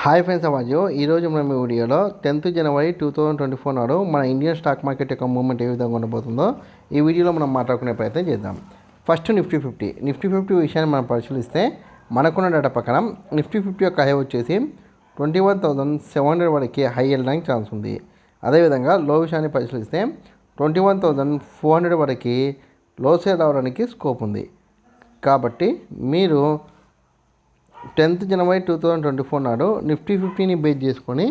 Hi friends, అవాజు ఈరోజు మనం ఈ వీడియోలో 10th జనవరి 2024 నాడు మన ఇండియన్ స్టాక్ మార్కెట్ యొక్క మూవ్మెంట్ ఏ విధంగా ఉండబోతుందో ఈ వీడియోలో మనం మాట్లాడుకునే ప్రయత్నం చేద్దాం. ఫస్ట్ నిఫ్టీ ఫిఫ్టీ విషయాన్ని మనం పరిశీలిస్తే మనకున్న డేటా ప్రకారం నిఫ్టీ 50 యొక్క హై వచ్చేసి 21,700 వరకు హై వెళ్ళడానికి ఛాన్స్ ఉంది. అదేవిధంగా లో విషయాన్ని పరిశీలిస్తే 21,400 వరకు లో సేల్ రావడానికి స్కోప్ ఉంది. కాబట్టి మీరు 10th జనవరి 2024 నాడు నిఫ్టీ 50ని బేస్ చేసుకొని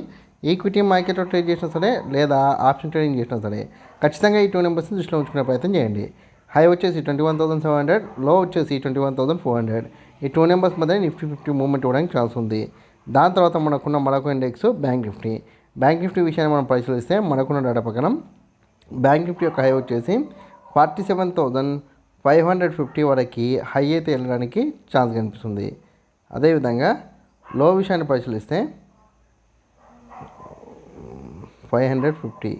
ఈక్విటీ మార్కెట్లో ట్రేడ్ చేసినా సరే లేదా ఆప్షన్ ట్రేడింగ్ చేసినా సరే ఖచ్చితంగా ఈ 2 నెంబర్స్ని దృష్టిలో ఉంచుకునే ప్రయత్నం చేయండి. హై వచ్చేసి 21,700, లో వచ్చేసి 21,400. ఈ 2 నెంబర్స్ మధ్య నిఫ్టీ 50 మూవ్మెంట్ ఇవ్వడానికి ఛాన్స్ ఉంది. దాని తర్వాత మనకున్న మరొక ఇండెక్స్ బ్యాంక్ నిఫ్టీ విషయాన్ని మనం పరిశీలిస్తే మనకున్న డేటా ప్రకారం బ్యాంక్ నిఫ్టీ యొక్క హై వచ్చేసి 47,550 వరకు హై అయితే వెళ్ళడానికి ఛాన్స్ కనిపిస్తుంది. అదేవిధంగా లో విషయాన్ని పరిశీలిస్తే 550,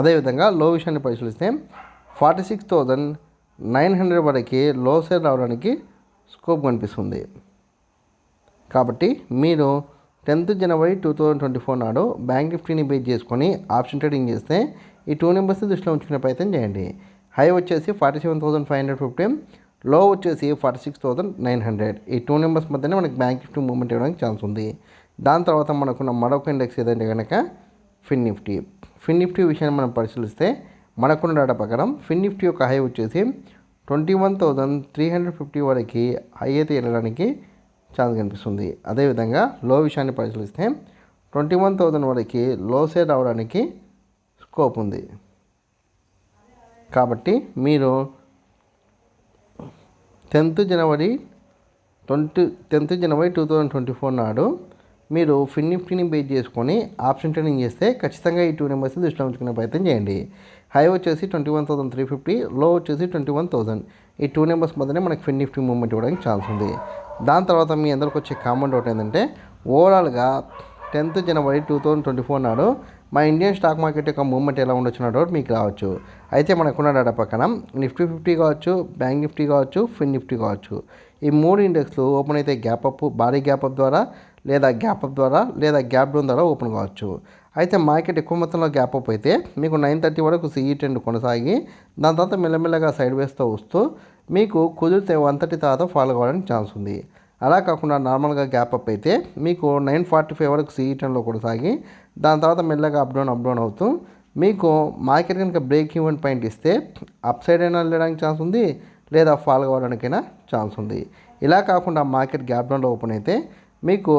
అదేవిధంగా లో విషయాన్ని పరిశీలిస్తే 46,900 వరకు లో సేల్ రావడానికి స్కోప్ కనిపిస్తుంది. కాబట్టి మీరు 10th జనవరి 2024 నాడు బ్యాంక్ నిఫ్టీని బేస్ చేసుకొని ఆప్షన్ ట్రేడింగ్ చేస్తే ఈ 2 నెంబర్స్ని దృష్టిలో ఉంచుకునే ప్రయత్నం చేయండి. హై వచ్చేసి 47,550, లో వచ్చేసి 46,900. ఈ 2 నెంబర్స్ మధ్యనే మనకి బ్యాంక్ నిఫ్టీ మూవ్మెంట్ ఇవ్వడానికి ఛాన్స్ ఉంది. దాని తర్వాత మనకున్న మరొక ఇండెక్స్ ఏదంటే కనుక ఫిన్ నిఫ్టీ విషయాన్ని మనం పరిశీలిస్తే మనకున్న డేటా ప్రకారం ఫిన్ నిఫ్టీ యొక్క హై వచ్చేసి 21,350 వరకు హై అయితే వెళ్ళడానికి ఛాన్స్ కనిపిస్తుంది. అదేవిధంగా లో విషయాన్ని పరిశీలిస్తే 21,000 వరకు లో సేల్ రావడానికి స్కోప్ ఉంది. కాబట్టి మీరు 10th జనవరి 2024 నాడు మీరు ఫిన్ నిఫ్టీని బేస్ చేసుకొని ఆప్షన్ ట్రేడింగ్ చేస్తే ఖచ్చితంగా ఈ 2 నెంబర్స్ని దృష్టిలో ఉంచుకునే ప్రయత్నం చేయండి. హై వచ్చేసి 21,350, లో వచ్చేసి 21,000. ఈ 2 నెంబర్స్ మధ్యనే మనకి ఫిన్ నిఫ్టీ మూవ్మెంట్ ఇవ్వడానికి ఛాన్స్ ఉంది. దాని తర్వాత మీ అందరికి వచ్చే కామన్ డౌట్ ఏంటంటే ఓవరాల్గా 10th జనవరి 2024 నాడు మా ఇండియన్ స్టాక్ మార్కెట్ యొక్క మూవ్మెంట్ ఎలా ఉండొచ్చిన డౌట్ మీకు రావచ్చు. అయితే మనకున్న డేటా ప్రకారం నిఫ్టీ 50 కావచ్చు, బ్యాంక్ నిఫ్టీ కావచ్చు, ఫిన్ నిఫ్టీ కావచ్చు, ఈ 3 ఇండెక్స్లు ఓపెన్ అయితే గ్యాప్ అప్, భారీ గ్యాప్ అప్ ద్వారా లేదా గ్యాప్ డౌన్ ద్వారా ఓపెన్ కావచ్చు. అయితే మార్కెట్ ఎక్కువ మొత్తంలో గ్యాప్ అప్ అయితే మీకు 9:30 వరకు CE ట్రెండ్ కొనసాగి దాని తర్వాత మెల్లమెల్లగా సైడ్ వేస్తూ వస్తూ మీకు కుదిరితే 130 తర్వాత ఫాలో కావడానికి ఛాన్స్ ఉంది. అలా కాకుండా నార్మల్గా గ్యాప్ అప్ అయితే మీకు 9:45 వరకు CE ట్రెండ్లో కొనసాగి దాని తర్వాత మెల్లగా అప్ డౌన్ అవుతూ మీకు మార్కెట్ కనుక బ్రేక్ ఈవెన్ పాయింట్ ఇస్తే అప్ సైడ్ అయినా వెళ్ళడానికి ఛాన్స్ ఉంది, లేదా ఫాలో కావడానికైనా ఛాన్స్ ఉంది. ఇలా కాకుండా మార్కెట్ గ్యాప్ డౌన్లో ఓపెన్ అయితే మీకు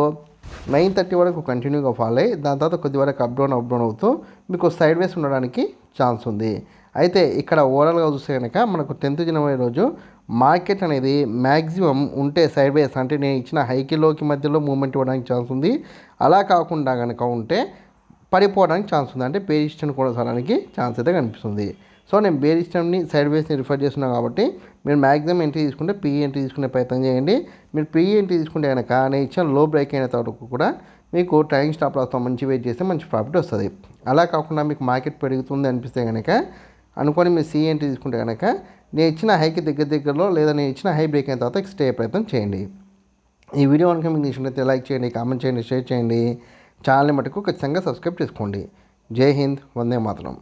9:30 వరకు కంటిన్యూగా ఫాలో అయ్యి దాని తర్వాత కొద్ది వరకు అప్ డౌన్ అవుతూ మీకు సైడ్ వేస్ ఉండడానికి ఛాన్స్ ఉంది. అయితే ఇక్కడ ఓవరాల్గా చూస్తే కనుక మనకు 10th జనవరి రోజు మార్కెట్ అనేది మ్యాక్సిమం ఉంటే సైడ్ వేస్ అంటే నేను ఇచ్చిన హైకి లోకి మధ్యలో మూవ్మెంట్ ఇవ్వడానికి ఛాన్స్ ఉంది. అలా కాకుండా కనుక ఉంటే పడిపోవడానికి ఛాన్స్ ఉంది, అంటే బేర్ సిస్టమ్ కొనసాగడానికి ఛాన్స్ అయితే కనిపిస్తుంది. సో నేను బేర్ సిస్టమ్ని సైడ్ వేస్ని రిఫర్ చేస్తున్నాను కాబట్టి మీరు మ్యాక్సిమం ఎంట్రీ తీసుకుంటే PE ఎంట్రీ తీసుకునే ప్రయత్నం చేయండి. మీరు PE ఎంట్రీ తీసుకుంటే కనుక నేను ఇచ్చిన లో బ్రేక్ అయిన వరకు కూడా మీకు ట్రైలింగ్ స్టాప్ లాస్తో మంచి వెయిట్ చేస్తే మంచి ప్రాఫిట్ వస్తుంది. అలా కాకుండా మీకు మార్కెట్ పెరుగుతుంది అనిపిస్తే కనుక అనుకొని మీరు CE ఎంట్రీ తీసుకుంటే కనుక నేను ఇచ్చిన హైకి దగ్గరలో లేదా నేను ఇచ్చిన హై బ్రేక్ అయిన తర్వాత స్టే ప్రయత్నం చేయండి. ఈ వీడియో కనుక మీకు నచ్చినట్లయితే లైక్ చేయండి, కామెంట్ చేయండి, షేర్ చేయండి. ఛానల్ని మటుకు ఖచ్చితంగా సబ్స్క్రైబ్ చేసుకోండి. జై హింద్, వందే మాతరం.